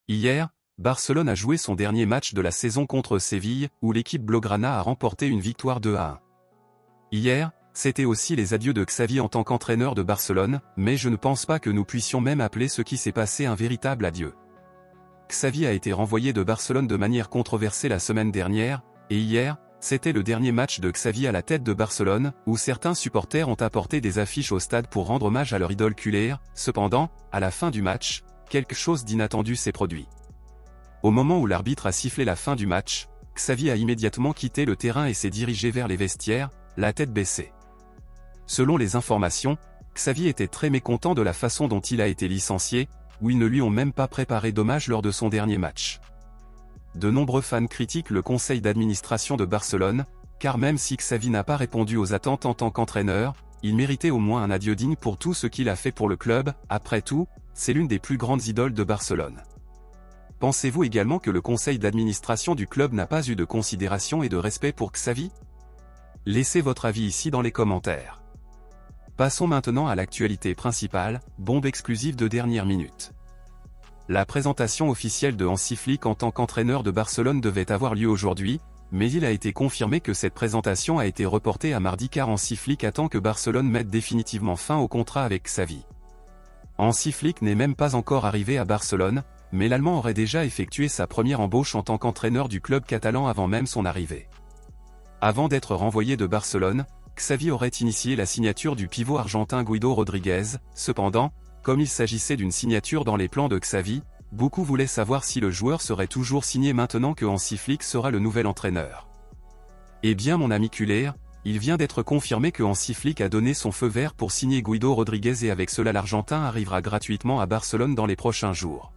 Hier, Barcelone a joué son dernier match de la saison contre Séville, où l'équipe blaugrana a remporté une victoire 2-1. Hier, c'était aussi les adieux de Xavi en tant qu'entraîneur de Barcelone, mais je ne pense pas que nous puissions même appeler ce qui s'est passé un véritable adieu. Xavi a été renvoyé de Barcelone de manière controversée la semaine dernière, et hier, c'était le dernier match de Xavi à la tête de Barcelone, où certains supporters ont apporté des affiches au stade pour rendre hommage à leur idole culé. Cependant, à la fin du match, quelque chose d'inattendu s'est produit. Au moment où l'arbitre a sifflé la fin du match, Xavi a immédiatement quitté le terrain et s'est dirigé vers les vestiaires, la tête baissée. Selon les informations, Xavi était très mécontent de la façon dont il a été licencié, où ils ne lui ont même pas préparé d'hommage lors de son dernier match. De nombreux fans critiquent le conseil d'administration de Barcelone, car même si Xavi n'a pas répondu aux attentes en tant qu'entraîneur, il méritait au moins un adieu digne pour tout ce qu'il a fait pour le club. Après tout, c'est l'une des plus grandes idoles de Barcelone. Pensez-vous également que le conseil d'administration du club n'a pas eu de considération et de respect pour Xavi? Laissez votre avis ici dans les commentaires. Passons maintenant à l'actualité principale, bombe exclusive de dernière minute. La présentation officielle de Hansi Flick en tant qu'entraîneur de Barcelone devait avoir lieu aujourd'hui, mais il a été confirmé que cette présentation a été reportée à mardi car Hansi Flick attend que Barcelone mette définitivement fin au contrat avec Xavi. Hansi Flick n'est même pas encore arrivé à Barcelone, mais l'Allemand aurait déjà effectué sa première embauche en tant qu'entraîneur du club catalan avant même son arrivée. Avant d'être renvoyé de Barcelone, Xavi aurait initié la signature du pivot argentin Guido Rodríguez. Cependant, comme il s'agissait d'une signature dans les plans de Xavi, beaucoup voulaient savoir si le joueur serait toujours signé maintenant que Hansi Flick sera le nouvel entraîneur. Eh bien mon ami culé, il vient d'être confirmé que Hansi Flick a donné son feu vert pour signer Guido Rodríguez et avec cela l'Argentin arrivera gratuitement à Barcelone dans les prochains jours.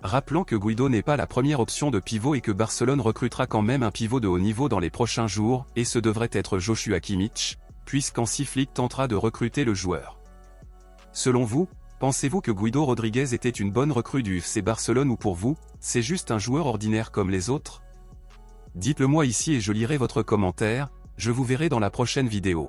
Rappelons que Guido n'est pas la première option de pivot et que Barcelone recrutera quand même un pivot de haut niveau dans les prochains jours, et ce devrait être Joshua Kimmich, puisqu'Hansi Flick tentera de recruter le joueur. Selon vous, pensez-vous que Guido Rodríguez était une bonne recrue du FC Barcelone ou pour vous, c'est juste un joueur ordinaire comme les autres? Dites-le moi ici et je lirai votre commentaire, je vous verrai dans la prochaine vidéo.